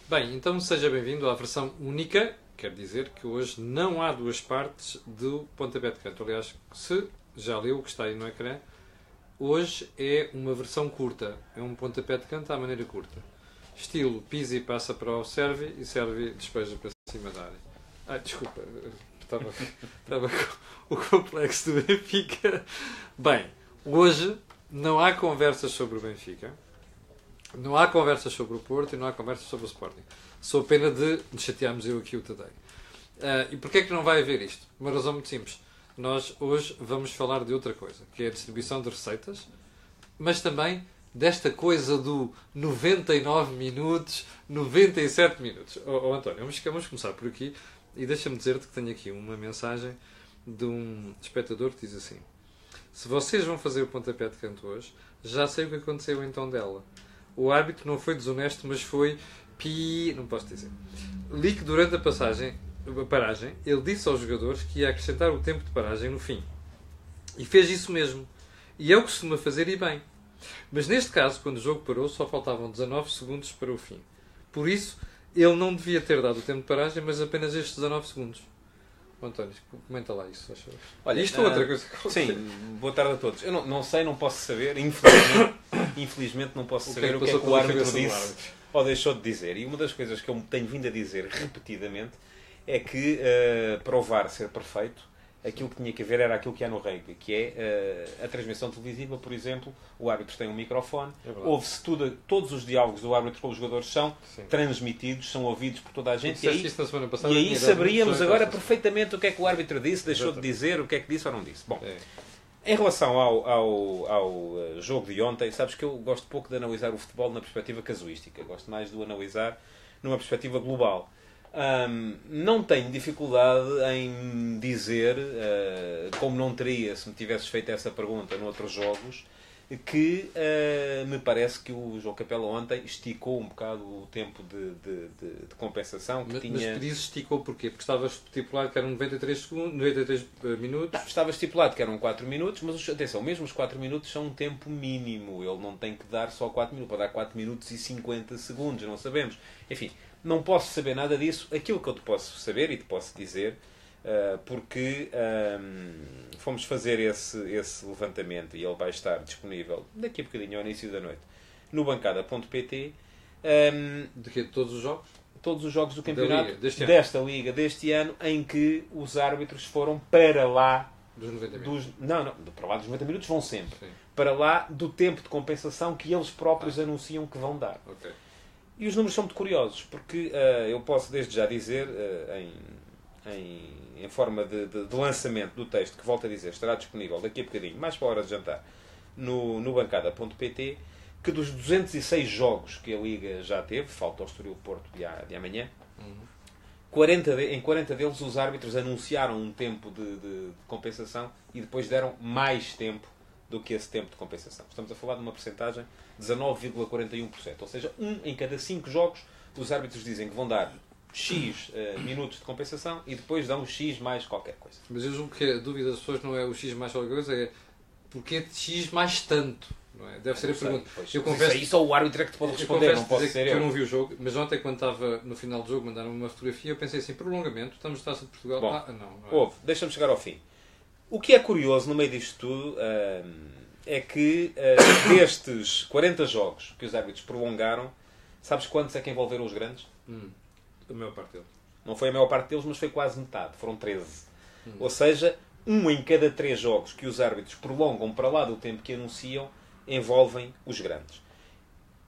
Bem, então seja bem-vindo à versão única. Quer dizer que hoje não há duas partes do pontapé de canto. Aliás, se já leu o que está aí no ecrã, hoje é uma versão curta. É um pontapé de canto à maneira curta. Estilo Pizzi passa para o Servi e Servi despeja para cima da área. Ah, desculpa. Estava com o complexo do Benfica. Bem, hoje não há conversas sobre o Benfica. Não há conversas sobre o Porto e não há conversas sobre o Sporting. Sou pena de chatearmos eu aqui o Tadei. E porquê é que não vai haver isto? Uma razão muito simples. Nós hoje vamos falar de outra coisa, que é a distribuição de receitas, mas também desta coisa do 99 minutos, 97 minutos. António, vamos começar por aqui e deixa-me dizer-te que tenho aqui uma mensagem de um espectador que diz assim: se vocês vão fazer o pontapé de canto hoje, já sei o que aconteceu então dela. O árbitro não foi desonesto, mas foi não posso dizer. Li que durante a paragem, ele disse aos jogadores que ia acrescentar o tempo de paragem no fim. E fez isso mesmo. E é o que costuma fazer e bem. Mas neste caso, quando o jogo parou, só faltavam 19 segundos para o fim. Por isso, ele não devia ter dado o tempo de paragem, mas apenas estes 19 segundos. António, comenta lá isso. Olha, isto é outra coisa. Sim, boa tarde a todos. Eu não sei, não posso saber, infelizmente não posso saber o que é que o árbitro disse ou deixou de dizer. E uma das coisas que eu tenho vindo a dizer repetidamente é que, para o VAR ser perfeito, aquilo que tinha que haver era aquilo que há no rugby, que é a transmissão televisiva, por exemplo, o árbitro tem um microfone, ouve-se todos os diálogos do árbitro com os jogadores são transmitidos, são ouvidos por toda a gente, e aí saberíamos agora perfeitamente o que é que o árbitro disse, deixou de dizer, o que é que disse ou não disse. Bom, em relação ao jogo de ontem, sabes que eu gosto pouco de analisar o futebol na perspectiva casuística, gosto mais de o analisar numa perspectiva global. Não tenho dificuldade em dizer, como não teria se me tivesses feito essa pergunta noutros jogos, que me parece que o João Capela ontem esticou um bocado o tempo de compensação que tinha. Mas dizes esticou porquê? Porque estava estipulado que eram 93 minutos? Estava estipulado que eram 4 minutos, mas atenção, mesmo os 4 minutos são um tempo mínimo. Ele não tem que dar só 4 minutos, pode dar 4 minutos e 50 segundos, não sabemos. Enfim, não posso saber nada disso. Aquilo que eu te posso saber e te posso dizer, porque fomos fazer esse levantamento e ele vai estar disponível daqui a bocadinho, ao início da noite, no bancada.pt. De quê? De todos os jogos? Todos os jogos do campeonato desta Liga, deste ano, em que os árbitros foram para lá dos 90 minutos. Não, para lá dos 90 minutos vão sempre. Sim. Para lá do tempo de compensação que eles próprios anunciam que vão dar. Okay. E os números são muito curiosos, porque eu posso desde já dizer, em forma de lançamento do texto, que volto a dizer, estará disponível daqui a bocadinho, mais para a hora de jantar, no bancada.pt, que dos 206 jogos que a Liga já teve, falta o Estoril Porto de amanhã, em 40 deles os árbitros anunciaram um tempo de compensação e depois deram mais tempo do que esse tempo de compensação. Estamos a falar de uma percentagem de 19,41%. Ou seja, em cada 5 jogos os árbitros dizem que vão dar X minutos de compensação e depois dão X mais qualquer coisa. Mas eu julgo que a dúvida das pessoas não é o X mais qualquer coisa, é porque é X mais tanto. Não é? Deve ser a pergunta. Eu confesso que só o árbitro é que te pode responder, não posso ser eu. Eu não vi o jogo, mas ontem quando estava no final do jogo mandaram-me uma fotografia, eu pensei assim, prolongamento, estamos na Taça de Portugal. Bom, não é. Deixa-me chegar ao fim. O que é curioso no meio disto tudo é que destes 40 jogos que os árbitros prolongaram, sabes quantos é que envolveram os grandes? A maior parte deles. Não foi a maior parte deles, mas foi quase metade. Foram 13. Ou seja, em cada 3 jogos que os árbitros prolongam para lá do tempo que anunciam, envolvem os grandes.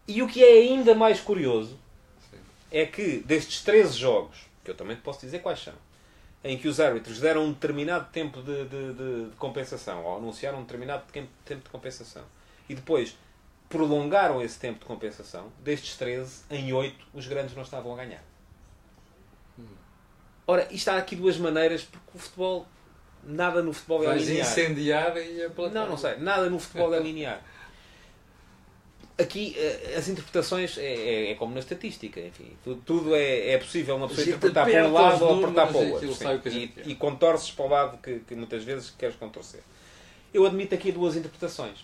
E o que é ainda mais curioso é que destes 13 jogos, que eu também te posso dizer quais são, em que os árbitros deram um determinado tempo de compensação, ou anunciaram um determinado tempo de compensação, e depois prolongaram esse tempo de compensação, destes 13, em 8, os grandes não estavam a ganhar. Ora, isto há aqui duas maneiras, porque o futebol, nada no futebol é linear. Vais incendiar e a plateia. Não sei, nada no futebol é linear. Aqui as interpretações é como na estatística, enfim, tudo é possível uma pessoa interpretar para um lado ou apertar para o outro. E contorces para o lado que muitas vezes queres contorcer. Eu admito aqui duas interpretações.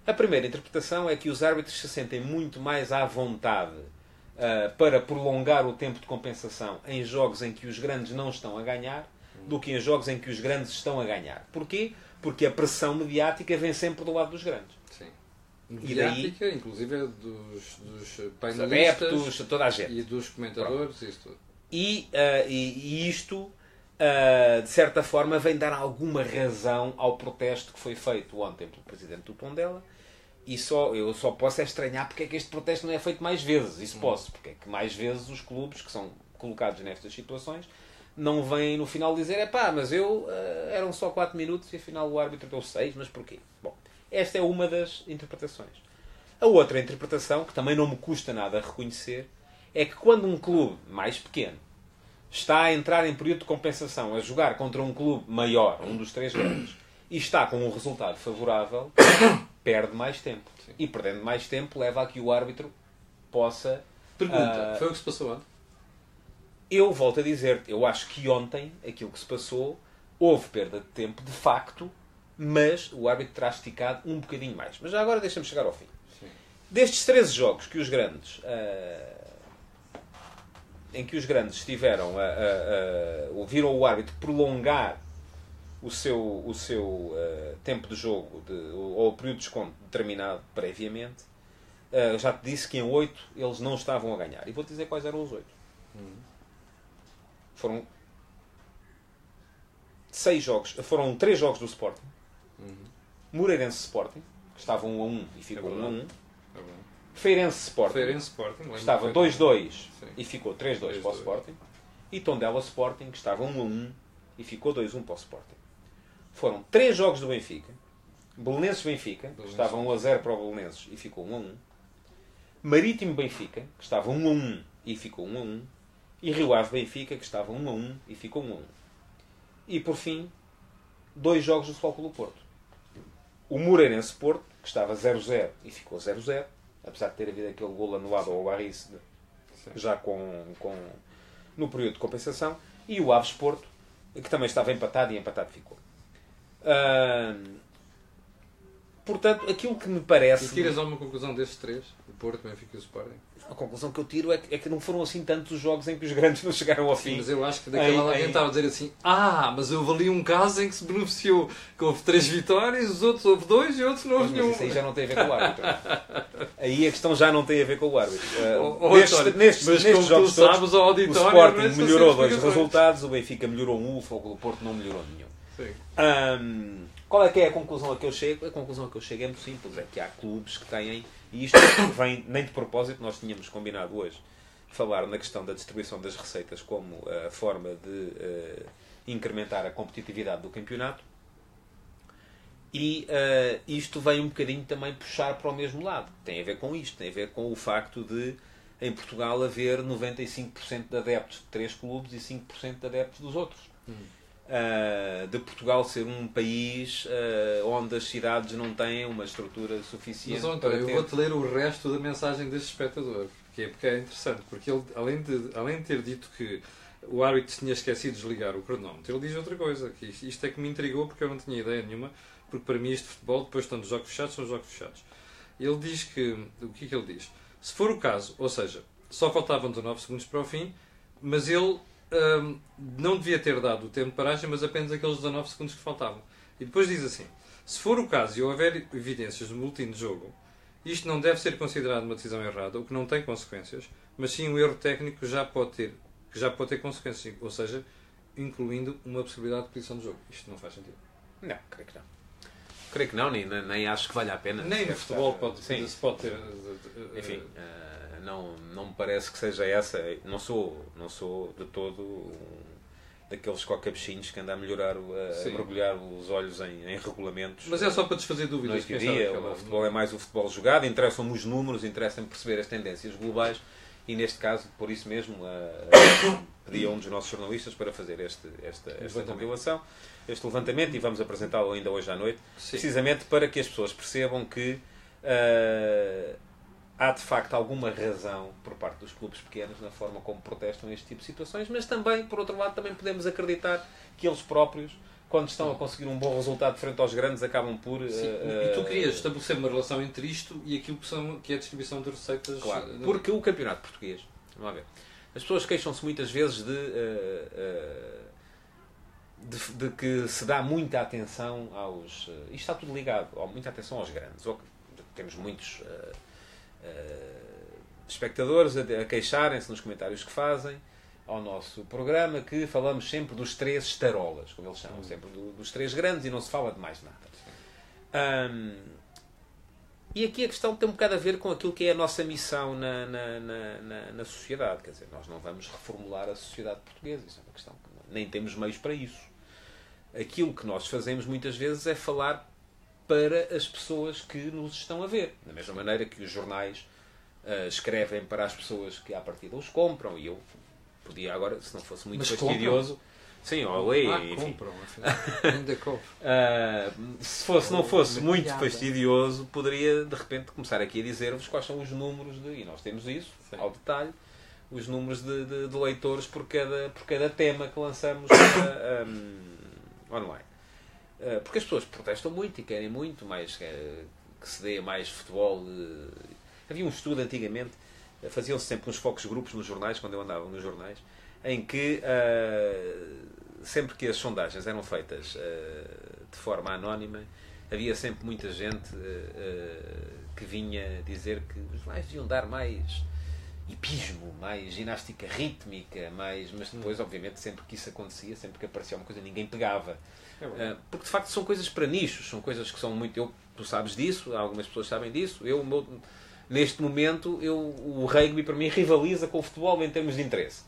A primeira interpretação é que os árbitros se sentem muito mais à vontade para prolongar o tempo de compensação em jogos em que os grandes não estão a ganhar do que em jogos em que os grandes estão a ganhar. Porquê? Porque a pressão mediática vem sempre do lado dos grandes. Sim. Mediática, daí, inclusive dos painelistas, adeptos, toda a gente. E dos comentadores. Isso tudo. E isto, de certa forma, vem dar alguma razão ao protesto que foi feito ontem pelo presidente do Tondela. E eu só posso estranhar porque é que este protesto não é feito mais vezes. Isso posso, porque é que mais vezes os clubes que são colocados nestas situações não vêm no final dizer mas eram só 4 minutos e afinal o árbitro deu 6, mas porquê? Bom, esta é uma das interpretações. A outra interpretação, que também não me custa nada a reconhecer, é que quando um clube mais pequeno está a entrar em período de compensação, a jogar contra um clube maior, um dos 3 grandes, e está com um resultado favorável, perde mais tempo. Sim. E perdendo mais tempo leva a que o árbitro possa... Pergunta, foi o que se passou ontem? Eu volto a dizer, eu acho que ontem, aquilo que se passou, houve perda de tempo, de facto, mas o árbitro terá esticado um bocadinho mais. Mas já agora deixa-me chegar ao fim. Sim. Destes 13 jogos que os grandes... em que os grandes estiveram viram o árbitro prolongar o seu tempo de jogo ou o período de desconto determinado previamente, já te disse que em 8 eles não estavam a ganhar. E vou-te dizer quais eram os 8. Foram 6 jogos. Foram 3 jogos do Sporting. Moreirense Sporting, que estava 1-1 e ficou 1-1. Feirense Sporting, que estava 2-2 e ficou 3-2 para o Sporting. E Tondela Sporting, que estava 1-1 e ficou 2-1 para o Sporting. Foram 3 jogos do Benfica. Belenenses-Benfica, que estava 1-0 para o Belenenses e ficou 1-1. Marítimo-Benfica, que estava 1-1 e ficou 1-1. E Rio Ave-Benfica, que estava 1-1 e ficou 1-1. E, por fim, 2 jogos do Futebol Clube do Porto. O Moreirense-Porto, que estava 0-0 e ficou 0-0, apesar de ter havido aquele golo anulado ao Barris já no período de compensação. E o Aves-Porto, que também estava empatado e empatado ficou. Portanto, aquilo que me parece... E tiras alguma conclusão destes 3? O Porto, o Benfica e o Sporting? A conclusão que eu tiro é que não foram assim tantos os jogos em que os grandes não chegaram ao fim. Mas eu acho que daquela alguém estava a dizer assim: mas houve ali um caso em que se beneficiou, que houve 3 vitórias, os outros houve 2 e outros não houve nenhum. Mas isso aí já não tem a ver com o árbitro. Aí a questão já não tem a ver com o árbitro. Nestes jogos todos, o Sporting melhorou 2 resultados, o Benfica melhorou 1, o Fogo do Porto não melhorou nenhum. Sim. Qual é que é a conclusão a que eu chego? A conclusão a que eu chego é muito simples. É que há clubes que têm... E isto vem nem de propósito. Nós tínhamos combinado hoje falar na questão da distribuição das receitas como a forma de incrementar a competitividade do campeonato. E isto vem um bocadinho também puxar para o mesmo lado. Tem a ver com isto. Tem a ver com o facto de, em Portugal, haver 95% de adeptos de 3 clubes e 5% de adeptos dos outros. De Portugal ser um país onde as cidades não têm uma estrutura suficiente. Mas, António, eu vou-te ler o resto da mensagem deste espectador, porque é interessante, porque ele, além de ter dito que o árbitro tinha esquecido de desligar o cronómetro, ele diz outra coisa, que isto é que me intrigou, porque eu não tinha ideia nenhuma, porque para mim este futebol, depois estando os jogos fechados, são os jogos fechados. Ele diz que... O que é que ele diz? Se for o caso, ou seja, só faltavam 19 segundos para o fim, mas ele... não devia ter dado o tempo de paragem, mas apenas aqueles 19 segundos que faltavam. E depois diz assim: se for o caso e houver evidências de boletim de jogo, isto não deve ser considerado uma decisão errada, o que não tem consequências, mas sim um erro técnico que já pode ter consequências, ou seja, incluindo uma possibilidade de posição de jogo. Isto não faz sentido. Não, creio que não. Creio que não, nem acho que valha a pena. Nem no futebol se pode ter... Enfim... Não me parece que seja essa. Não sou de todo daqueles coca-bichinhos que andam a mergulhar os olhos em regulamentos. Mas é só para desfazer dúvidas. Noite e dia, o futebol é mais o futebol jogado, interessam-me os números, interessa-me perceber as tendências globais e neste caso, por isso mesmo, pedi a um dos nossos jornalistas para fazer esta compilação, este levantamento, e vamos apresentá-lo ainda hoje à noite, precisamente para que as pessoas percebam que há de facto alguma razão por parte dos clubes pequenos na forma como protestam este tipo de situações, mas também, por outro lado, também podemos acreditar que eles próprios quando estão a conseguir um bom resultado frente aos grandes, acabam por... E tu querias estabelecer uma relação entre isto e aquilo que é a distribuição de receitas... Claro, porque o campeonato português, vamos lá ver, as pessoas queixam-se muitas vezes de que se dá muita atenção aos... Isto está tudo ligado, muita atenção aos grandes. Temos muitos espectadores a queixarem-se nos comentários que fazem ao nosso programa, que falamos sempre dos três estarolas, como eles chamam, sempre dos três grandes, e não se fala de mais nada. E aqui a questão tem um bocado a ver com aquilo que é a nossa missão na sociedade. Quer dizer, nós não vamos reformular a sociedade portuguesa, isso é uma questão que nem temos meios para isso. Aquilo que nós fazemos muitas vezes é falar para as pessoas que nos estão a ver. Da mesma maneira que os jornais escrevem para as pessoas que à partida os compram, e eu podia agora, se não fosse muito fastidioso... Sim, enfim. Compram, ainda compram. Se não fosse muito fastidioso, poderia de repente começar aqui a dizer-vos quais são os números e nós temos isso, sim, ao detalhe, os números de leitores por cada tema que lançamos online. Porque as pessoas protestam muito e querem muito mais que se dê mais futebol. Havia um estudo antigamente, faziam-se sempre uns focus grupos nos jornais, quando eu andava nos jornais, em que sempre que as sondagens eram feitas de forma anónima, havia sempre muita gente que vinha dizer que os jornais deviam dar mais hipismo, mais ginástica rítmica, mas depois, obviamente, sempre que isso acontecia, sempre que aparecia uma coisa, ninguém pegava. Porque, de facto, são coisas para nichos, são coisas que são muito... Tu sabes disso, algumas pessoas sabem disso. Neste momento, o rugby, para mim, rivaliza com o futebol em termos de interesse.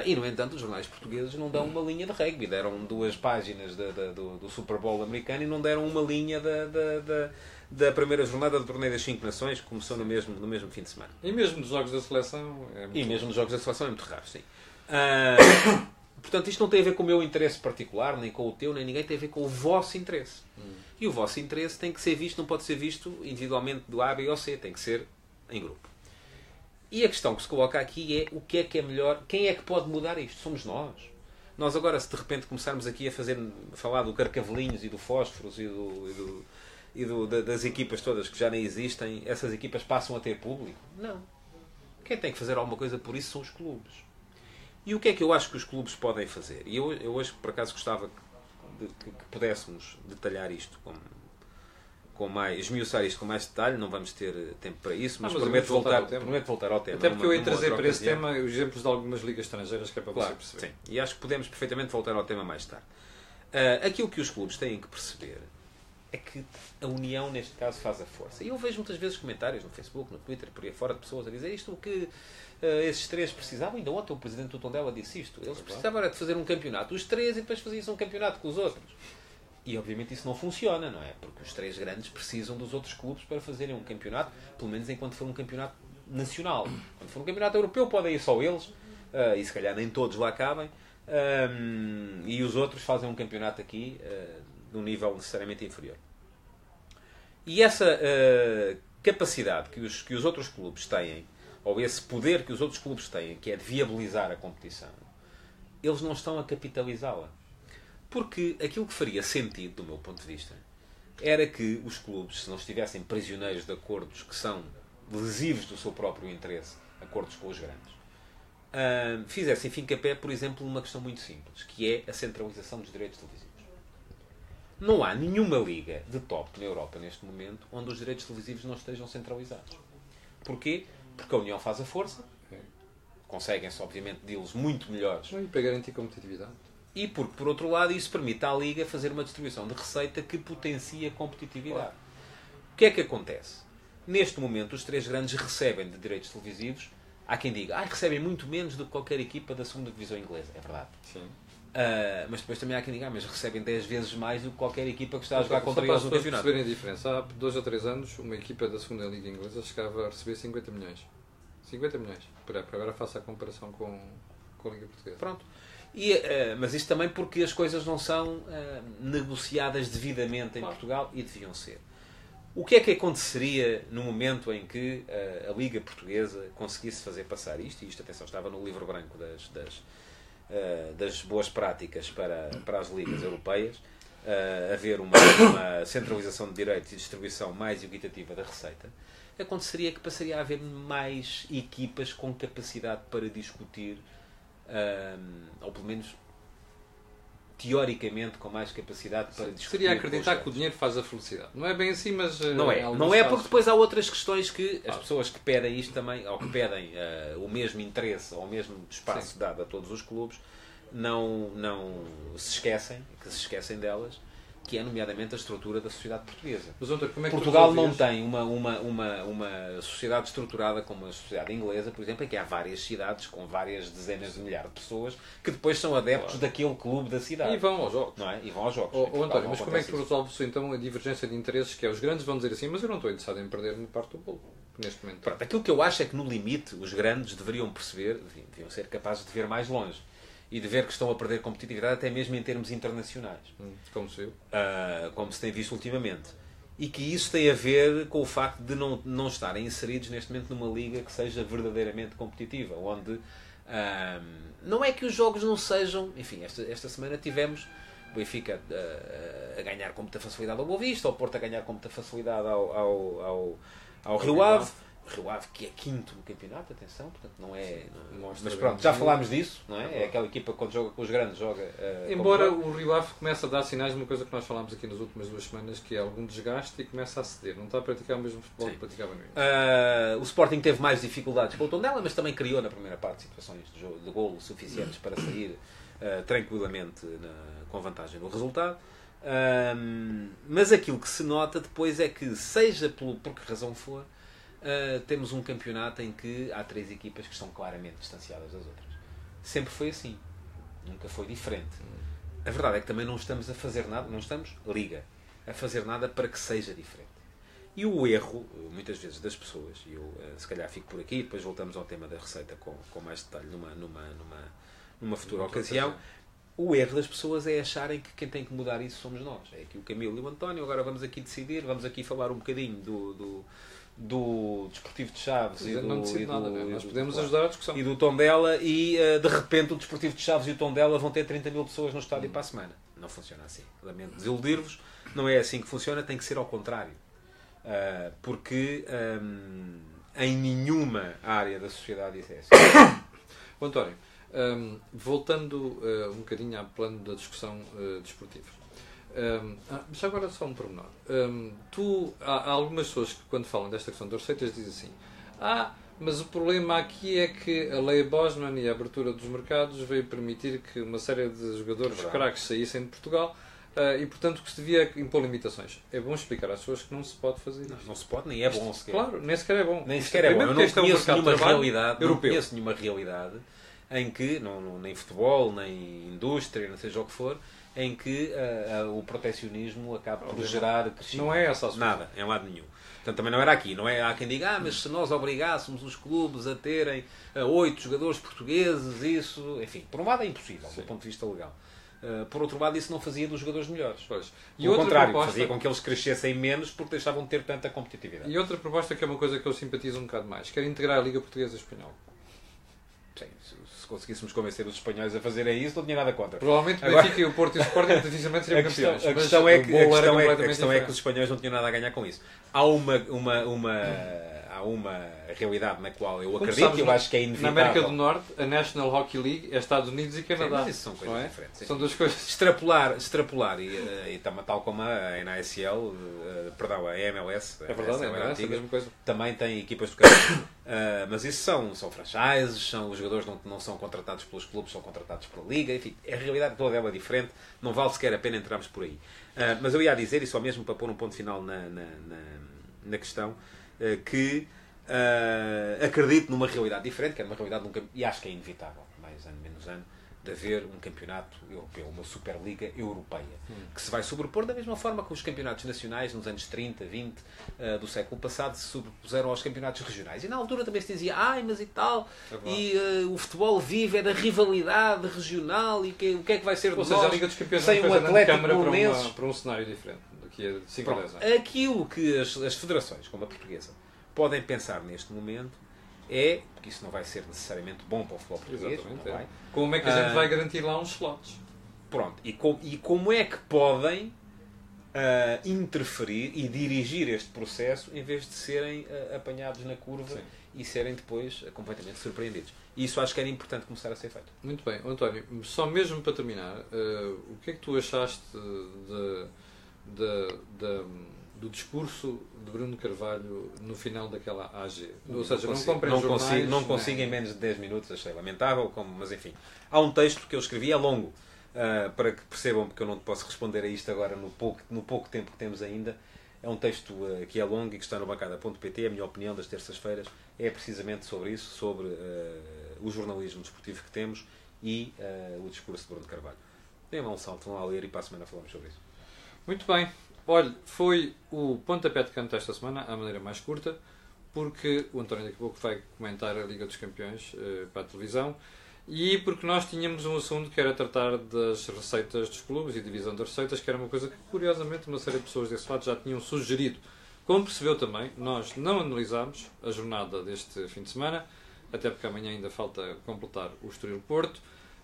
E, no entanto, os jornais portugueses não dão uma linha de rugby. Deram 2 páginas do Super Bowl americano e não deram uma linha da primeira jornada do Torneio das 5 Nações, que começou no mesmo fim de semana. E mesmo nos Jogos da Seleção é muito raro, sim. Portanto, isto não tem a ver com o meu interesse particular, nem com o teu, nem ninguém, tem a ver com o vosso interesse. E o vosso interesse tem que ser visto, não pode ser visto individualmente do A, B ou C, tem que ser em grupo. E a questão que se coloca aqui é o que é melhor, quem é que pode mudar isto? Somos nós. Nós agora, se de repente começarmos aqui a falar do Carcavelinhos e do Fósforos das equipas todas que já nem existem, essas equipas passam a ter público? Não. Quem tem que fazer alguma coisa por isso são os clubes. E o que é que eu acho que os clubes podem fazer? E eu hoje, por acaso, gostava que pudéssemos detalhar isto esmiuçar isto com mais detalhe. Não vamos ter tempo para isso, mas prometo voltar ao tema. Até porque eu ia trazer para esse tema os exemplos de algumas ligas estrangeiras, que é para você perceber. Sim. E acho que podemos perfeitamente voltar ao tema mais tarde. Aquilo que os clubes têm que perceber é que a união, neste caso, faz a força. E eu vejo muitas vezes comentários no Facebook, no Twitter, por aí fora, de pessoas a dizer isto que esses 3 precisavam. Ainda ontem o presidente do Tondela disse isto. Eles precisavam era de fazer um campeonato, os 3, e depois faziam-se um campeonato com os outros. E obviamente isso não funciona, não é? Porque os 3 grandes precisam dos outros clubes para fazerem um campeonato, pelo menos enquanto for um campeonato nacional. Quando for um campeonato europeu podem ir só eles, e se calhar nem todos lá cabem, e os outros fazem um campeonato aqui de um nível necessariamente inferior. E essa capacidade que os outros clubes têm, ou esse poder que os outros clubes têm, que é de viabilizar a competição, eles não estão a capitalizá-la. Porque aquilo que faria sentido, do meu ponto de vista, era que os clubes, se não estivessem prisioneiros de acordos que são lesivos do seu próprio interesse, acordos com os grandes, fizessem fim-capé, por exemplo, numa questão muito simples, que é a centralização dos direitos televisivos. Não há nenhuma liga de top na Europa neste momento onde os direitos televisivos não estejam centralizados. Porquê? Porque a União faz a força, conseguem-se, obviamente, deals muito melhores. E para garantir competitividade. E porque, por outro lado, isso permite à Liga fazer uma distribuição de receita que potencia a competitividade. Claro. O que é que acontece? Neste momento, os 3 grandes recebem de direitos televisivos. Há quem diga, recebem muito menos do que qualquer equipa da 2ª Divisão Inglesa. É verdade. Sim. Mas depois também há quem diga, mas recebem 10 vezes mais do que qualquer equipa que está a jogar contra eles no campeonato. Para perceberem a diferença, há 2 ou 3 anos, uma equipa da 2ª Liga Inglesa chegava a receber 50 milhões. 50 milhões. Por época. Agora faça a comparação com a Liga Portuguesa. Pronto. Mas isto também porque as coisas não são negociadas devidamente em Portugal, e deviam ser. O que é que aconteceria no momento em que a Liga Portuguesa conseguisse fazer passar isto? E isto, atenção, estava no livro branco das boas práticas para as ligas europeias, haver uma centralização de direitos e distribuição mais equitativa da receita, aconteceria que passaria a haver mais equipas com capacidade para discutir, ou pelo menos teoricamente com mais capacidade para discutir. Seria acreditar que o dinheiro faz a felicidade. Não é bem assim, mas... Não é porque depois há outras questões que as pessoas que pedem isto também, ou que pedem o mesmo interesse ou o mesmo espaço dado a todos os clubes, não se esquecem delas, que é nomeadamente a estrutura da sociedade portuguesa. Mas, António, como é que Portugal não tem uma sociedade estruturada como a sociedade inglesa, por exemplo, em que há várias cidades com várias dezenas de milhares de pessoas que depois são adeptos daquele clube da cidade. E vão aos jogos. Não é? E vão aos jogos. António, mas como é que tu resolves então a divergência de interesses, que é os grandes vão dizer assim, mas eu não estou interessado em perder uma parte do bolo neste momento? Pronto, aquilo que eu acho é que no limite os grandes deveriam perceber, deviam ser capazes de ver mais longe. E de ver que estão a perder competitividade até mesmo em termos internacionais. Como se viu. Como se tem visto ultimamente. E que isso tem a ver com o facto de não estarem inseridos neste momento numa liga que seja verdadeiramente competitiva. Onde não é que os jogos não sejam... Enfim, esta semana tivemos o Benfica a ganhar com muita facilidade ao Boa Vista, o Porto a ganhar com muita facilidade ao Rio Ave. Rio Ave, que é quinto no campeonato, atenção, portanto não é... Mas pronto, já falámos disso, não é? É aquela equipa que quando joga com os grandes joga... Embora o Rio Ave comece a dar sinais de uma coisa que nós falámos aqui nas últimas 2 semanas, que é algum desgaste e começa a ceder. Não está a praticar o mesmo futebol que praticava no início. O Sporting teve mais dificuldades com o Tondela, mas também criou na primeira parte situações de golo suficientes para sair tranquilamente com vantagem no resultado. Mas aquilo que se nota depois é que, seja por que razão for, temos um campeonato em que há 3 equipas que estão claramente distanciadas das outras. Sempre foi assim. Nunca foi diferente. A verdade é que também não estamos a fazer nada, não estamos, liga, a fazer nada para que seja diferente. E o erro, muitas vezes, das pessoas, e eu se calhar fico por aqui, depois voltamos ao tema da receita com mais detalhe numa futura ocasião. O erro das pessoas é acharem que quem tem que mudar isso somos nós. É aqui o Camilo e o António, agora vamos aqui decidir, vamos aqui falar um bocadinho do Desportivo de Chaves nós podemos ajudar a discussão. E do Tondela, e de repente o Desportivo de Chaves e o Tondela vão ter 30 mil pessoas no estádio para a semana. Não funciona assim. Lamento desiludir-vos, não é assim que funciona, tem que ser ao contrário. Porque em nenhuma área da sociedade isso é assim. António, voltando um bocadinho ao plano da discussão desportiva. Mas agora só um pormenor. Há algumas pessoas que, quando falam desta questão das receitas, dizem assim: mas o problema aqui é que a lei Bosman e a abertura dos mercados veio permitir que uma série de jogadores craques saíssem de Portugal e, portanto, que se devia impor limitações. É bom explicar às pessoas que não se pode fazer isso. Não se pode, nem é bom sequer. Claro, nem sequer é bom. Nem sequer é bom. Eu não conheço nenhuma realidade em que, nem futebol, nem indústria, não seja o que for, em que o protecionismo acaba por gerar crescimento. Não é essa a solução. Nada, em lado nenhum. Portanto, também não era aqui. Não é, há quem diga, mas se nós obrigássemos os clubes a terem 8 jogadores portugueses, isso... Enfim, por um lado é impossível, do ponto de vista legal. Por outro lado, isso não fazia dos jogadores melhores. E ao contrário, fazia com que eles crescessem menos porque deixavam de ter tanta competitividade. E outra proposta que é uma coisa que eu simpatizo um bocado mais, que era integrar a Liga Portuguesa e Espanhola. Sim, se conseguíssemos convencer os espanhóis a fazerem isso, não tinha nada contra. Provavelmente o Benfica e o Porto e o Sporting dificilmente seriam campeões. A questão é que os espanhóis não tinham nada a ganhar com isso. Há uma realidade na qual eu acredito, eu acho que é inevitável. Na América do Norte, a National Hockey League é Estados Unidos e Canadá. Sim, mas isso são coisas diferentes. São duas coisas. Extrapolar e tal como a NASL, perdão, a MLS, é verdade, é a mesma coisa. Também tem equipas de campo. Mas isso são franchises, os jogadores não são contratados pelos clubes, são contratados pela Liga, enfim, a realidade toda é diferente, não vale sequer a pena entrarmos por aí. Mas eu ia dizer, e só mesmo para pôr um ponto final na questão, que acredito numa realidade diferente, que é uma realidade e acho que é inevitável, mais ano menos ano, de haver um campeonato europeu, uma Superliga Europeia, que se vai sobrepor da mesma forma que os campeonatos nacionais nos anos 30, 20 do século passado se sobrepuseram aos campeonatos regionais. E na altura também se dizia, mas e tal, o futebol vive é da rivalidade regional, e o que é que vai ser de nós a Liga dos Campeões sem um Atlético Bolonenses para um cenário diferente daqui a 5 ou 10 anos. Aquilo que as federações, como a portuguesa, podem pensar neste momento porque isso não vai ser necessariamente bom para o futebol português. Exatamente, não vai. Como é que a gente vai garantir lá uns slots? Pronto, e como é que podem interferir e dirigir este processo em vez de serem apanhados na curva e serem depois completamente surpreendidos. Isso acho que era importante começar a ser feito. Muito bem. António, só mesmo para terminar, o que é que tu achaste do discurso de Bruno Carvalho no final daquela AG? Ou seja, não consigo em menos de 10 minutos, achei lamentável, mas enfim. Há um texto que eu escrevi, é longo, para que percebam, porque eu não posso responder a isto agora no pouco tempo que temos ainda. É um texto que é longo e que está no bancada.pt. A minha opinião das terças-feiras é precisamente sobre isso, sobre o jornalismo desportivo que temos e o discurso de Bruno Carvalho. Deem lá um salto, vão lá ler e para a semana falamos sobre isso. Muito bem. Olha, foi o pontapé de canto esta semana, à maneira mais curta, porque o António daqui a pouco vai comentar a Liga dos Campeões para a televisão e porque nós tínhamos um assunto que era tratar das receitas dos clubes e divisão das receitas, que era uma coisa que, curiosamente, uma série de pessoas desse lado já tinham sugerido. Como percebeu também, nós não analisámos a jornada deste fim de semana, até porque amanhã ainda falta completar o Estoril-Porto,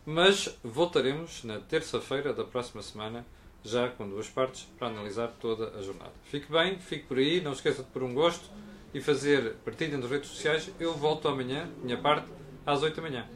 mas voltaremos na terça-feira da próxima semana, já com 2 partes, para analisar toda a jornada. Fique bem, fique por aí, não se esqueça de pôr um gosto e fazer partilha nas redes sociais. Eu volto amanhã, minha parte, às 8 da manhã.